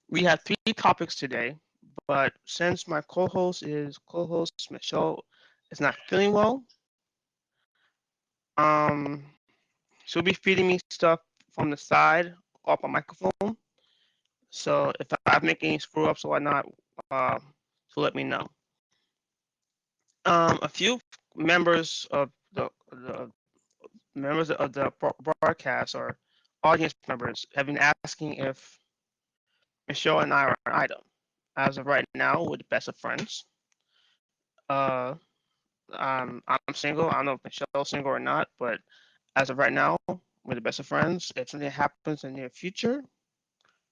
We have three topics today, but since my co-host Michelle is not feeling well, um, she'll be feeding me stuff from the side off a microphone. So if I make any screw ups or whatnot, uh, so let me know. A few members of the members of the broadcast or audience members have been asking if Michelle and I are an item. As of right now, we're the best of friends. Uh, I'm single. I don't know if Michelle's single or not, but as of right now, we're the best of friends. If something happens in the near future,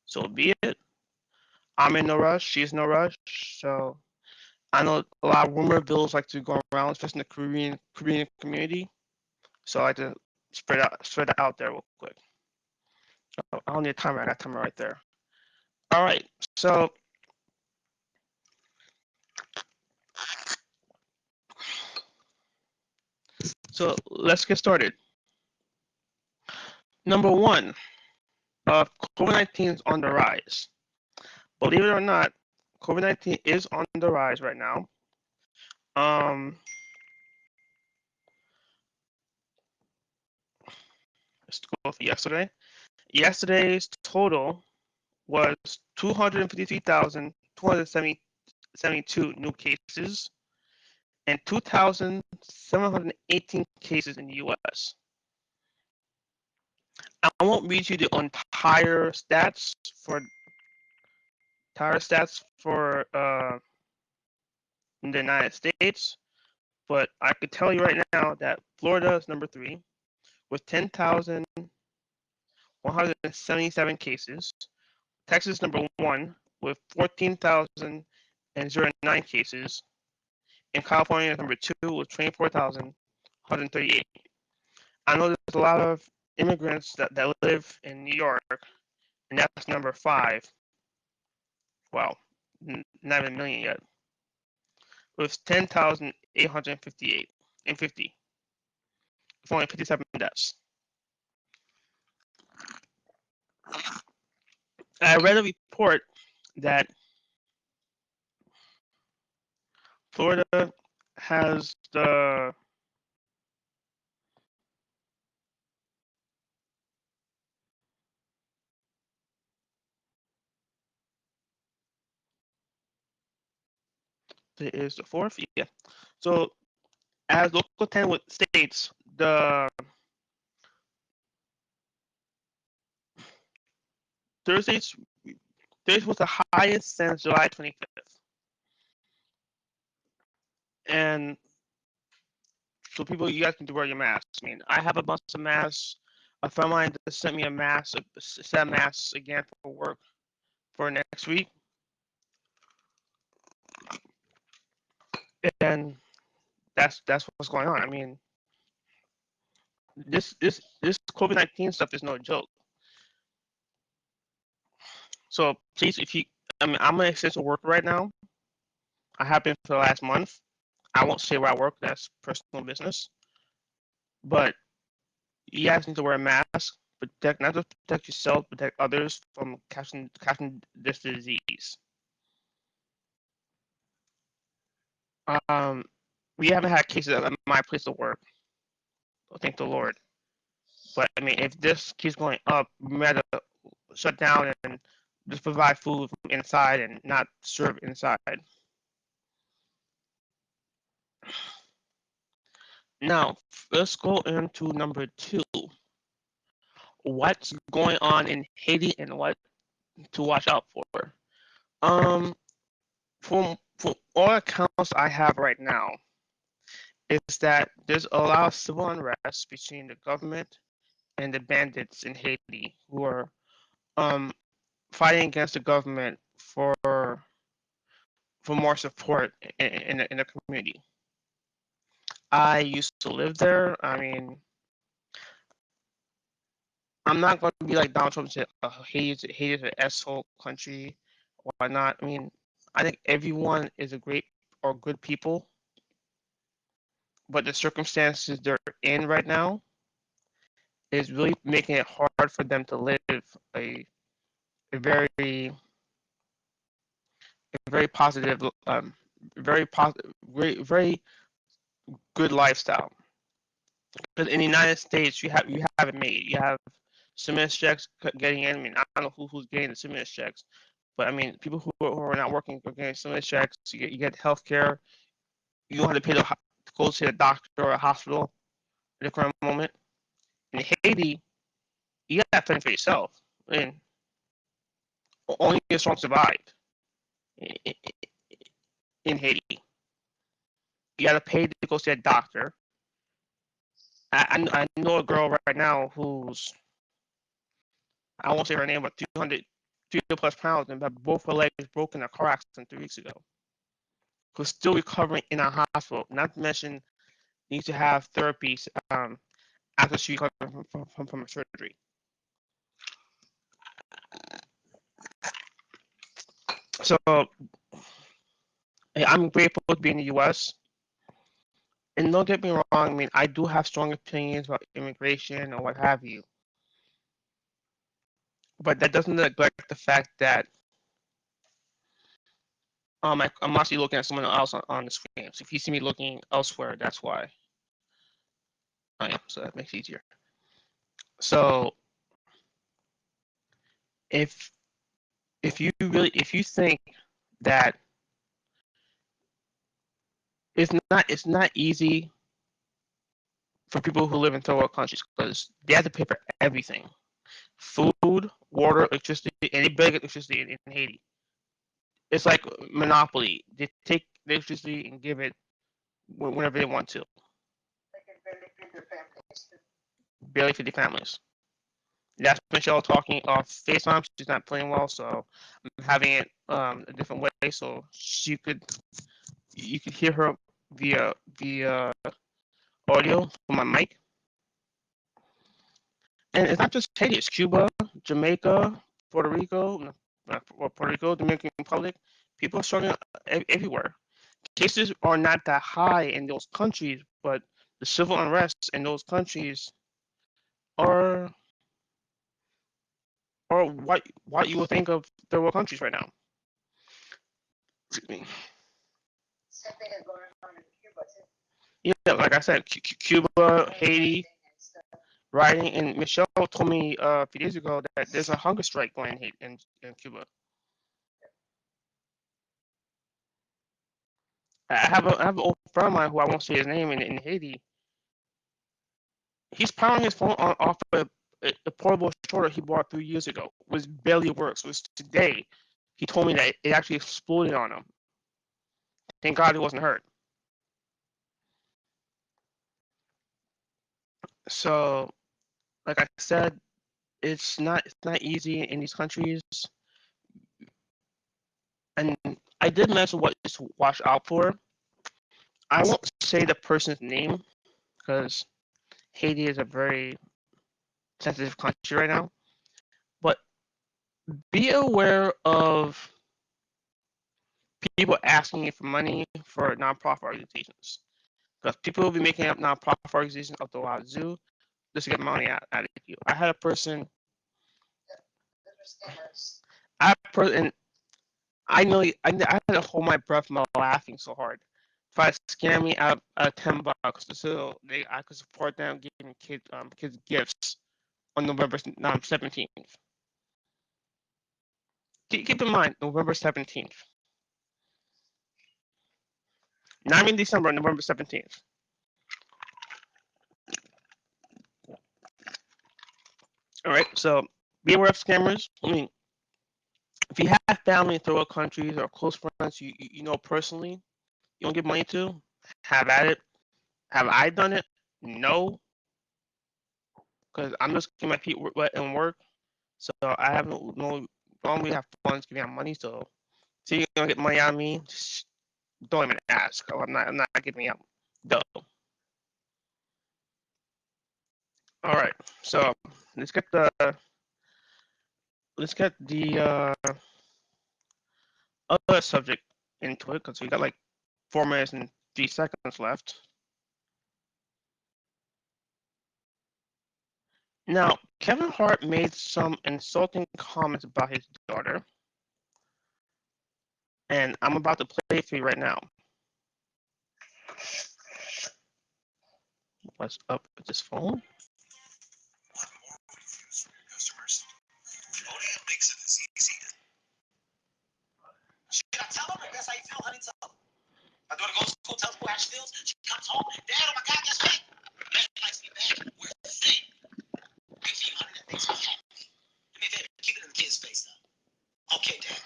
so be it. I'm in no rush. She's no rush. So I know a lot of rumor bills like to go around, especially in the Caribbean community. So I like to spread it out there real quick. Oh, I don't need a timer. I got a timer right there. All right. So let's get started. Number one, COVID-19 is on the rise. Believe it or not, COVID-19 is on the rise right now. Um, let's go for yesterday. Yesterday's total was 253,272 new cases and 2,718 cases in the U.S. I won't read you the entire stats for in the United States, but I could tell you right now that Florida is number three with 10,177 cases. Texas number one with 14,009 cases. And California is number two with 24,138. I know there's a lot of immigrants that live in New York, and that's number five. Well, not even a million yet, with 10,858 and 50. It's only 57 deaths. I read a report that Florida has the fourth, yeah. So as local 10 states, the Thursdays Thursday was the highest since July 25th, and so people, you guys need to wear your masks. I mean, I have a bunch of masks. A friend of mine just sent me a set of masks again for work for next week, and that's what's going on. I mean, this COVID-19 stuff is no joke. So please, if you, I mean, I'm an essential worker right now. I have been for the last month. I won't say where I work. That's personal business. But you guys need to wear a mask. Protect not just protect yourself, protect others from catching this disease. Um, we haven't had cases at my place of work. Thank the Lord. But I mean, if this keeps going up, we might have to shut down and just provide food from inside and not serve inside. Now, let's go into number two. What's going on in Haiti and what to watch out for? Um, from all accounts I have right now, is that there's a lot of civil unrest between the government and the bandits in Haiti who are um, fighting against the government for more support in the community. I used to live there. I mean, I'm not going to be like Donald Trump said, Haiti is an asshole country, why not? I mean, I think everyone is a great or good people, but the circumstances they're in right now is really making it hard for them to live a very a very positive, very positive, very good lifestyle. Because in the United States, you have it made. You have stimulus checks getting in. I mean, I don't know who's getting the stimulus checks, but I mean, people who are not working are getting stimulus checks. You get health care. You don't have to pay to go to a doctor or a hospital at the current moment. In Haiti, you got to fend for yourself. I mean, only the strong survive in Haiti. You got to pay to go see a doctor. I know a girl right now who's, I won't say her name, but 300 plus pounds and had both her legs broken in a car accident 3 weeks ago. Who's still recovering in a hospital. Not to mention needs to have therapy after she recovered from her surgery. So I'm grateful to be in the U.S. And don't get me wrong. I mean, I do have strong opinions about immigration or what have you, but that doesn't neglect the fact that I'm actually looking at someone else on the screen. So if you see me looking elsewhere, that's why I am. So that makes it easier. So if if you think that it's not easy for people who live in third world countries because they have to pay for everything: food, water, electricity, and they barely get electricity in Haiti. It's like monopoly. They take the electricity and give it whenever they want to. Barely 50 families. That's Michelle talking off FaceTime. She's not playing well, so I'm having it a different way so you could hear her via audio from my mic. And it's not just Haiti; it's Cuba, Jamaica, Puerto Rico, no, Puerto Rico, Dominican Republic. People are struggling everywhere. Cases are not that high in those countries, but the civil unrest in those countries are what you would think of third world countries right now. Excuse me. Yeah, like I said, Cuba, Haiti, rioting, and Michelle told me a few days ago that there's a hunger strike going in Cuba. I have an old friend of mine who I won't say his name in Haiti. He's powering his phone off a portable shorter he bought 3 years ago, which barely works. Was today he told me that it actually exploded on him. Thank God he wasn't hurt. So, like I said, it's not easy in these countries, and I did mention what to watch out for. I won't say the person's name because Haiti is a very sensitive country right now, but be aware of people asking you for money for nonprofit organizations. Because people will be making up nonprofit organizations up the wazoo just to get money out of you. I had a person, and I know I had to hold my breath from laughing so hard. Try to scam me out of $10 so I could support them giving kids gifts on November 17th. Keep in mind November 17th, not in December, November 17th. All right, so be aware of scammers. I mean, if you have family in third world countries or close friends you know personally, you don't give money to, have at it. Have I done it? No, because I'm just getting my feet wet and work. So I haven't normally have funds giving out money. So you're gonna get money out of me, just don't even ask. I'm not giving out dough. All right, so let's get the let's get the other subject into it because we got like 4 minutes and 3 seconds left. Now, Kevin Hart made some insulting comments about his daughter. And I'm about to play it for you right now. What's up with this phone? Customers. ODM makes it as easy. Should I tell them? If that's how you feel, honey, tell them. My daughter goes to school, tells me how she feels. She comes home. Dad, oh my God, guess what? Man likes me back. Where's the thing? Good for you, honey. That makes me happy. Do me a favor. Keep it in the kid's face, though. Okay, Dad.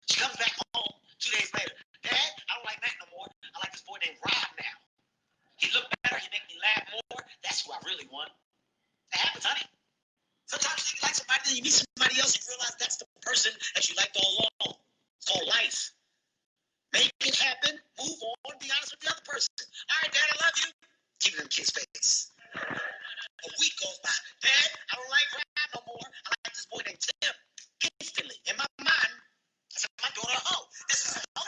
She comes back home 2 days later. Dad, I don't like Matt no more. I like this boy named Rob now. He look better. He make me laugh more. That's who I really want. That happens, honey. Sometimes you like somebody, then you meet somebody else, you realize that's the person that you liked all along. It's called life. Make it happen, move on, be honest with the other person. All right, Dad, I love you. Keep it in the kid's face. A week goes by. Dad, I don't like Rob no more. I like this boy named Tim. Instantly, in my mind, I said, my daughter a hoe. This is a hoe.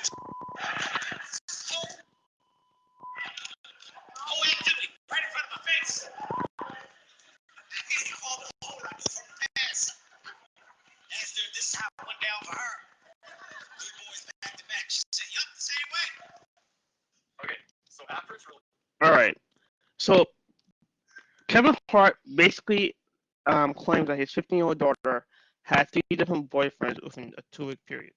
Whole activity right in front of my face. I can't call the hoe that I knew from the past. Asked her if this is how it went down for her. Two boys back to back. She said, yup, the same way. Okay, so after it's really... All right. So Kevin Hart basically claims that his 15-year-old daughter had 3 different boyfriends within a 2-week period.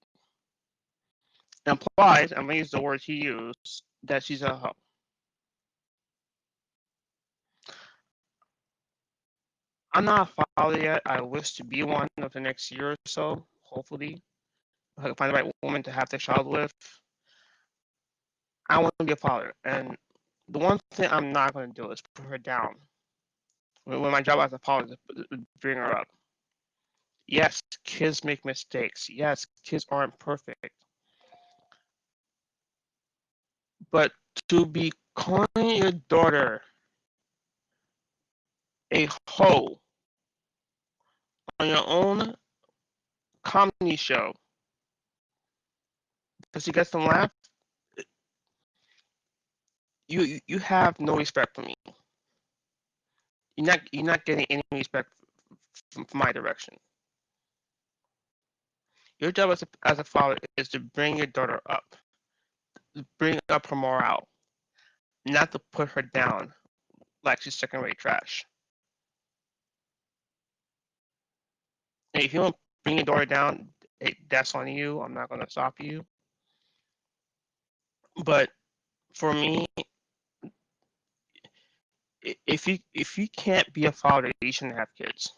Implies, I'm going to use the words he used, that she's a hoe. I'm not a father yet. I wish to be one of the next year or so, hopefully. If I can find the right woman to have the child with. I want to be a father. And the one thing I'm not going to do is put her down. When my job as a father is to bring her up. Yes, kids make mistakes. Yes, kids aren't perfect. But to be calling your daughter a hoe on your own comedy show because you get some laugh, you have no respect for me. You're not getting any respect from my direction. Your job as a father is to bring your daughter up, bring up her morale, not to put her down like she's second-rate trash. And if you don't bring your daughter down, that's on you. I'm not going to stop you. But for me, if you can't be a father, you shouldn't have kids.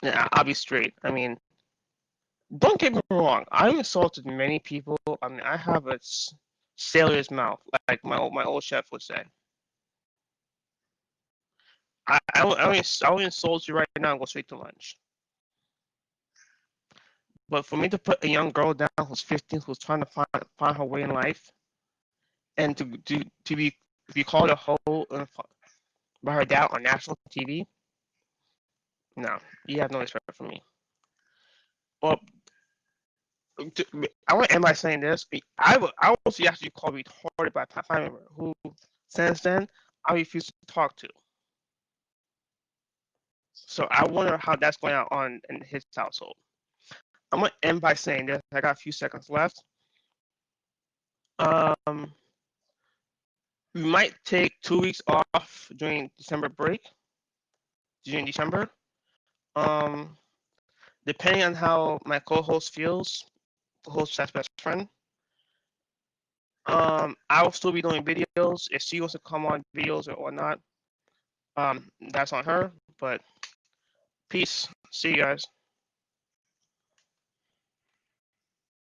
And I'll be straight. I mean, don't get me wrong. I've insulted many people. I mean, I have a sailor's mouth, like my old chef would say. I will insult you right now and go straight to lunch. But for me to put a young girl down who's 15, who's trying to find her way in life, and to be called a hoe by her dad on national TV, no, you have no respect for me. Well, I want to end by saying this. I was actually called retarded by a family member who, since then, I refuse to talk to. So I wonder how that's going on in his household. I'm going to end by saying this. I got a few seconds left. Um, we might take 2 weeks off during December break, during December. Um, depending on how my co-host feels, the host slash best friend. I will still be doing videos. If she wants to come on videos or whatnot, that's on her. But peace. See you guys.